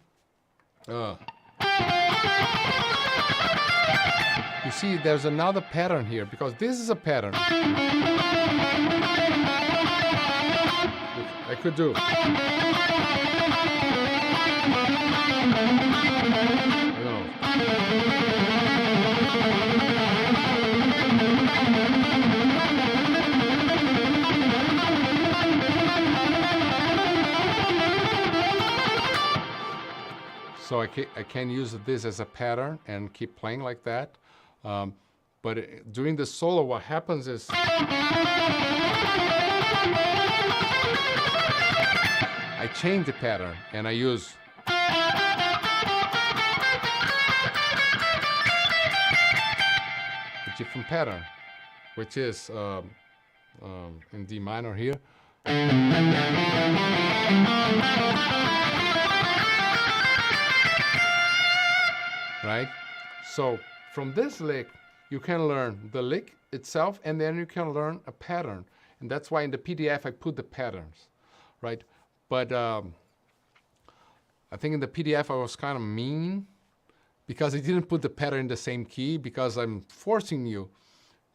you see there's another pattern here, because this is a pattern. I could do. So I can use this as a pattern and keep playing like that. But during the solo, what happens is I change the pattern and I use a different pattern, which is in D minor here. Right? So from this lick, you can learn the lick itself, and then you can learn a pattern. And that's why in the PDF I put the patterns, right? But I think in the PDF I was kind of mean because I didn't put the pattern in the same key, because I'm forcing you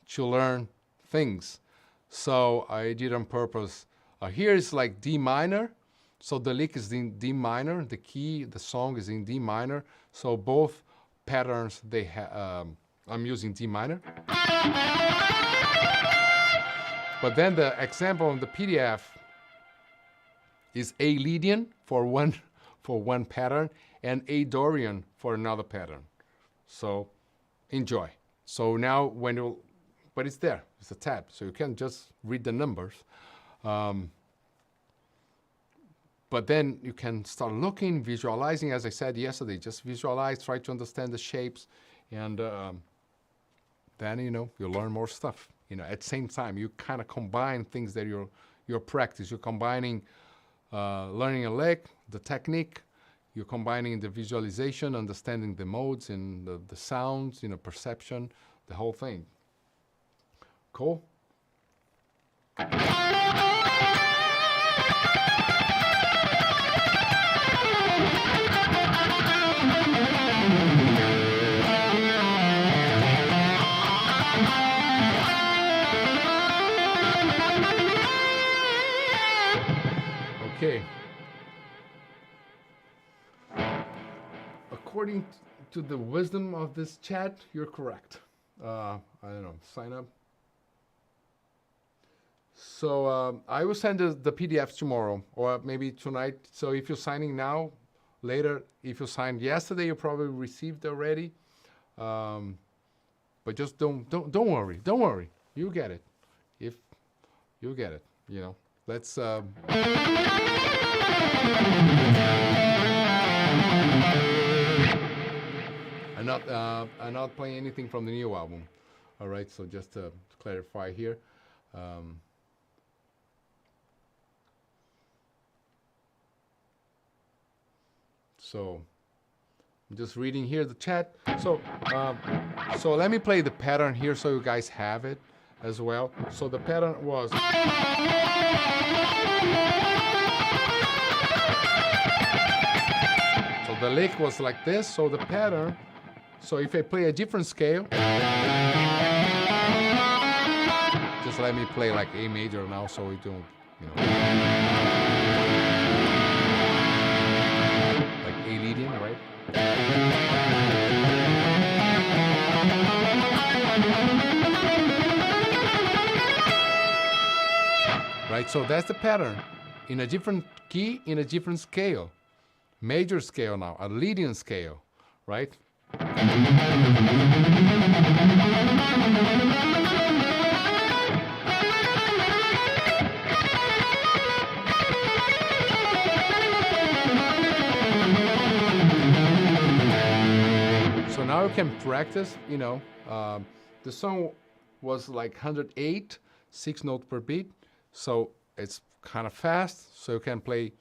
to learn things. So I did on purpose. Here is like D minor, So the lick is in D minor, the key, the song is in D minor. So both patterns, I'm using D minor. But then the example on the PDF is A Lydian for one pattern and A Dorian for another pattern. So enjoy. So now but it's there, it's a tab, so you can just read the numbers. But then you can start looking, visualizing, as I said yesterday, just visualize, try to understand the shapes, and then, you learn more stuff. At the same time, you kind of combine things that you're practice. You're combining learning a lick, the technique, you're combining the visualization, understanding the modes and the sounds, perception, the whole thing. Cool? Okay. According to the wisdom of this chat, you're correct. I don't know, sign up. So I will send the PDFs tomorrow or maybe tonight. So if you're signing now, later, if you signed yesterday, you probably received already. But just don't worry. Don't worry. You get it. If you get it, Let's. I'm not playing anything from the new album. All right. So just to clarify here. So I'm just reading here the chat. So let me play the pattern here so you guys have it as well. So the pattern was. So the lick was like this. So the pattern. So if I play a different scale, just let me play like A major now, so we don't, like A Lydian, right? Right, so that's the pattern. In a different key, in a different scale. Major scale now, a Lydian scale, right? So now you can practice, the song was like 108, 6 notes per beat. So it's kind of fast, so you can play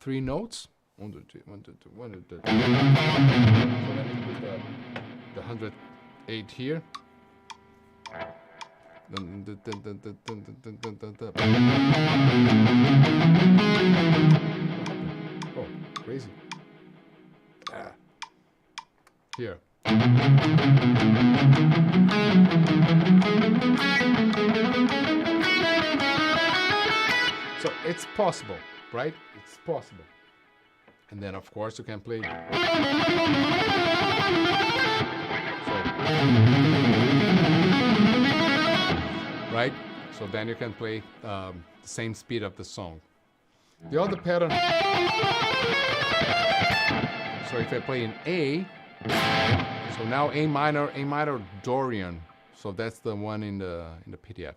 3 notes. 1, 2, 3, 1, 2, 3, 1, 2, 3. So let me put the 108 here. Oh, crazy. Here. So it's possible, right? It's possible. And then, of course, you can play. Right? So then you can play the same speed of the song. The other pattern. So if I play in A, so now A minor Dorian. So that's the one in the PDF.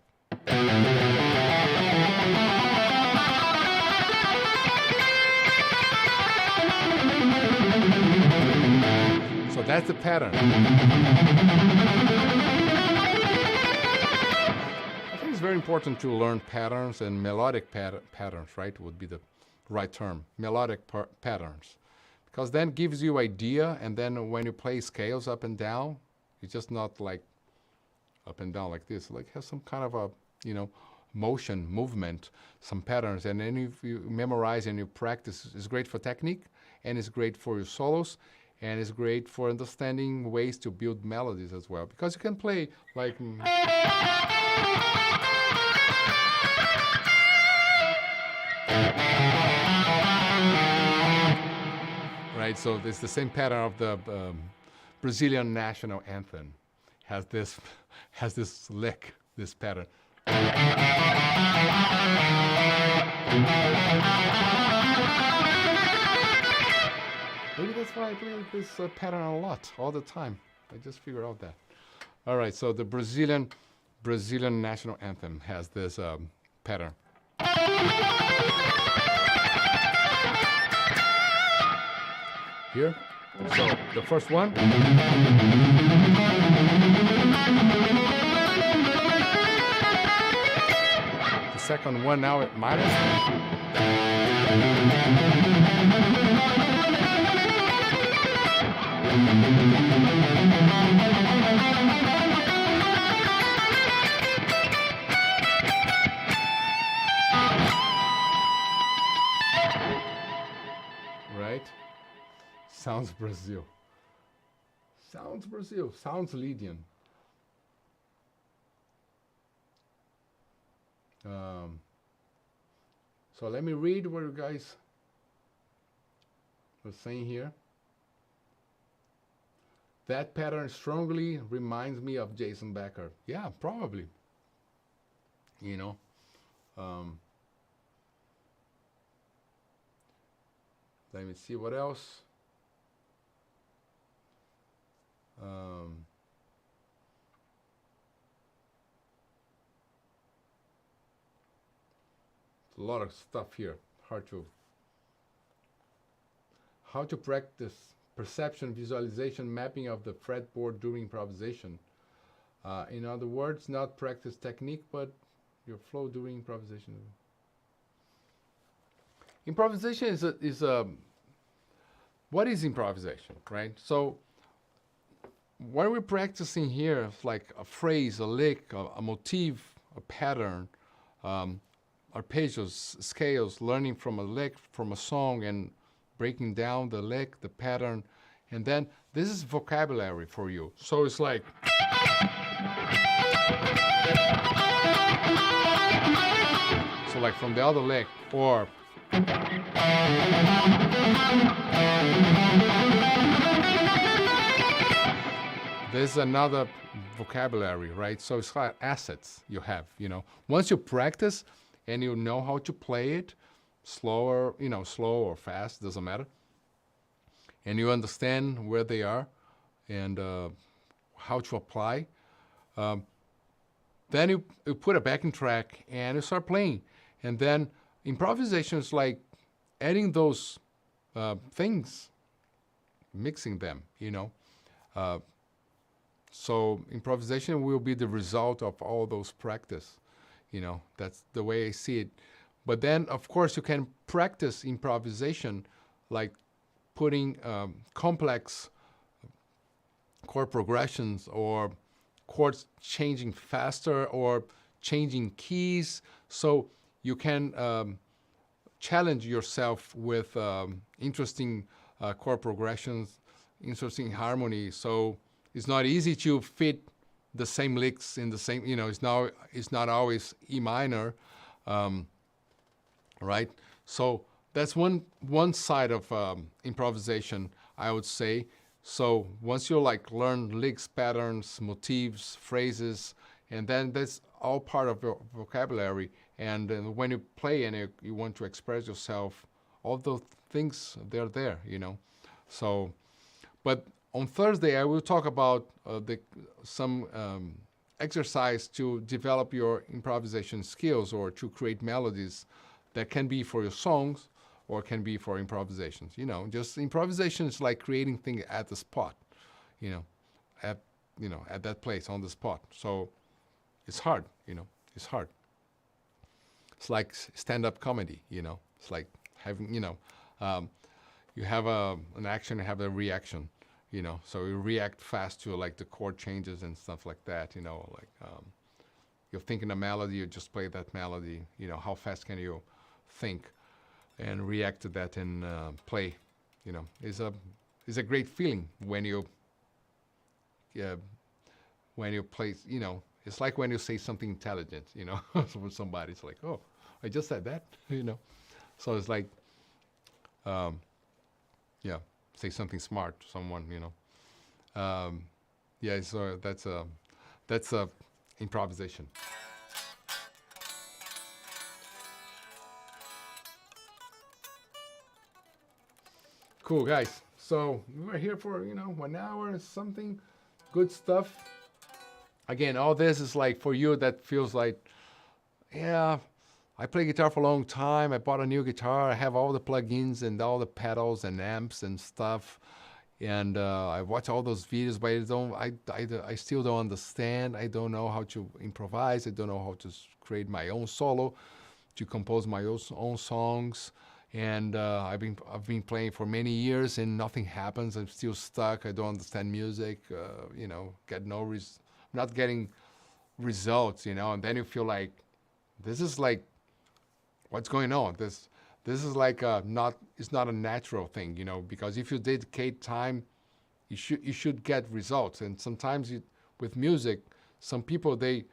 So that's the pattern. I think it's very important to learn patterns, and melodic patterns, right, would be the right term. Melodic patterns. Because then gives you idea, and then when you play scales up and down, it's just not like up and down like this. Like has some kind of a, motion, movement, some patterns. And then if you memorize and you practice, it's great for technique, and it's great for your solos, and it's great for understanding ways to build melodies as well. Because you can play like... right? So it's the same pattern of the Brazilian national anthem. Has this has this lick, this pattern. Maybe that's why I play this pattern a lot, all the time. I just figured out that. All right, so the Brazilian national anthem has this pattern. Here, so the first one. The second one now at minus. Right? Sounds Brazil. Sounds Brazil. Sounds Lydian. So let me read what you guys were saying here. That pattern strongly reminds me of Jason Becker. Yeah, probably. You know. Let me see what else. A lot of stuff here. Hard to. How to practice perception, visualization, mapping of the fretboard during improvisation. In other words, not practice technique, but your flow during improvisation. Improvisation is a what is improvisation, right? So what we're practicing here is like a phrase, a lick, a motif, a pattern, arpeggios, scales, learning from a lick, from a song, and breaking down the lick, the pattern, and then this is vocabulary for you. So it's like so like from the other lick, or there's another vocabulary, right? So it's like assets you have, you know. Once you practice and you know how to play it, slower, you know, slow or fast, doesn't matter. And you understand where they are and how to apply. Then you put a backing track and you start playing. And then improvisation is like adding those things, mixing them, you know. So improvisation will be the result of all those practice, you know. That's the way I see it. But then, of course, you can practice improvisation like putting complex chord progressions or chords changing faster or changing keys. So you can challenge yourself with interesting chord progressions, interesting harmony. So it's not easy to fit the same licks in the same, you know, it's not always E minor, right? So that's one side of improvisation, I would say. So once you like learn licks, patterns, motifs, phrases, and then that's all part of your vocabulary. And when you play and you want to express yourself, all those things, they're there, you know. So, but on Thursday, I will talk about some exercise to develop your improvisation skills or to create melodies that can be for your songs or can be for improvisations. You know, just improvisation is like creating things at the spot, you know, at that place on the spot. So it's hard, you know, it's hard. It's like stand-up comedy, you know. It's like having, you know, you have an action, you have a reaction. You know, so you react fast to like the chord changes and stuff like that, you know, like you're thinking a melody, you just play that melody, you know, how fast can you think and react to that and play, you know, is a great feeling when you play, you know, it's like when you say something intelligent, you know, with somebody, it's like, oh, I just said that, you know, so it's like, yeah. say something smart to someone, you know. Yeah, so that's a improvisation. Cool, guys. So we were here for 1 hour and something, good stuff. Again, all this is like for you that feels like, yeah, I play guitar for a long time. I bought a new guitar. I have all the plugins and all the pedals and amps and stuff. And I watch all those videos, but I still don't understand. I don't know how to improvise. I don't know how to create my own solo, to compose my own songs. And I've been playing for many years, and nothing happens. I'm still stuck. I don't understand music. Get not getting results. And then you feel like this is like what's going on. This is like it's not a natural thing, because if you dedicate time, you should get results. And sometimes with music, some people they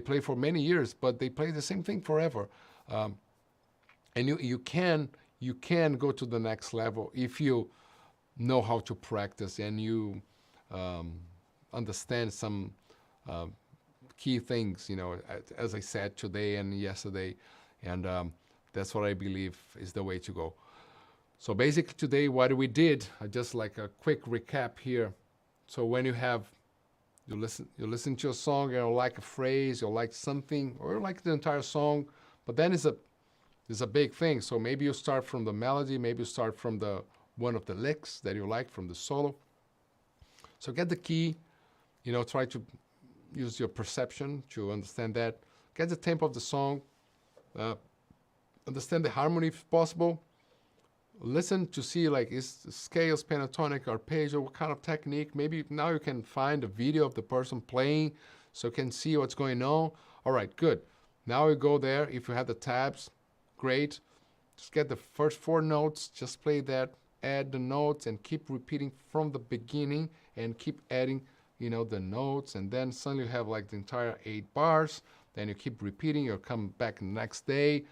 play for many years, but they play the same thing forever. And you can go to the next level if you know how to practice and you understand some key things, as I said today and yesterday, and that's what I believe is the way to go. So basically today, what we did, just like a quick recap here. So when you listen to a song, you like a phrase, you like something, or you like the entire song, but then it's a big thing. So maybe you start from the melody, maybe you start from one of the licks that you like from the solo. So get the key, try to use your perception to understand that. Get the tempo of the song, understand the harmony if possible. Listen to see like is scales, pentatonic, arpeggio, what kind of technique. Maybe now you can find a video of the person playing so you can see what's going on. All right, good. Now you go there. If you have the tabs, great. Just get the first 4 notes, just play that, add the notes, and keep repeating from the beginning and keep adding, the notes, and then suddenly you have like the entire 8 bars. Then you keep repeating, you'll come back the next day.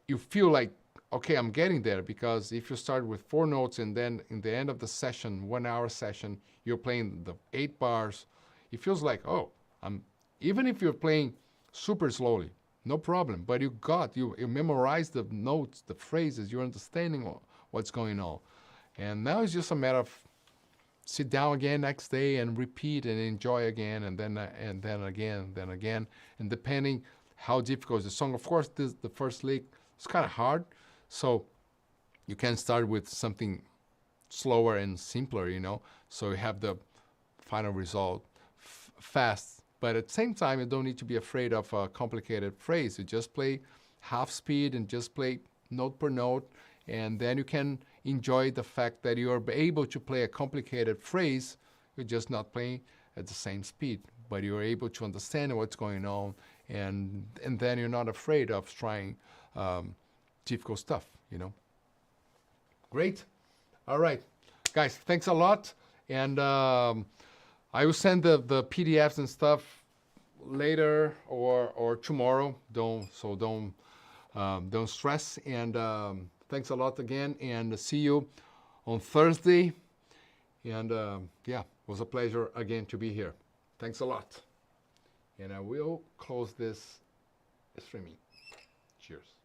You feel like, okay, I'm getting there, because if you start with 4 notes and then in the end of the session, 1-hour session, you're playing the 8 bars, it feels like, oh, even if you're playing super slowly, no problem, but you memorize the notes, the phrases, you're understanding what's going on. And now it's just a matter of sit down again next day and repeat and enjoy again, and then again. And depending how difficult is the song, of course, the first lick is kind of hard, so you can start with something slower and simpler, so you have the final result fast. But at the same time, you don't need to be afraid of a complicated phrase. You just play half speed and just play note per note, and then you can enjoy the fact that you are able to play a complicated phrase. You're just not playing at the same speed, but you're able to understand what's going on, and then you're not afraid of trying difficult stuff, Great. All right, guys, thanks a lot. And I will send the PDFs and stuff later or tomorrow. Don't stress. And thanks a lot again. And see you on Thursday. And yeah, it was a pleasure again to be here. Thanks a lot. And I will close this streaming. Cheers.